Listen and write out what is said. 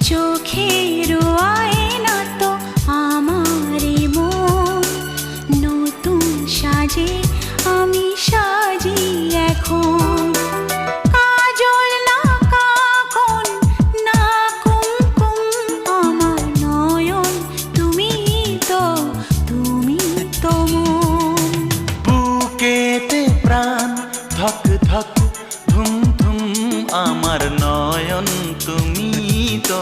চোখের আয়না তো আমারই মন, নতুন সাজে আমি সাজি এখন। কাজল না কাকন না কুমকুম, আমার নয়ন তুমি তো মন। বুকেতে প্রাণ ধক ধক ধুম ধুম, আমার নয়ন তুমি তো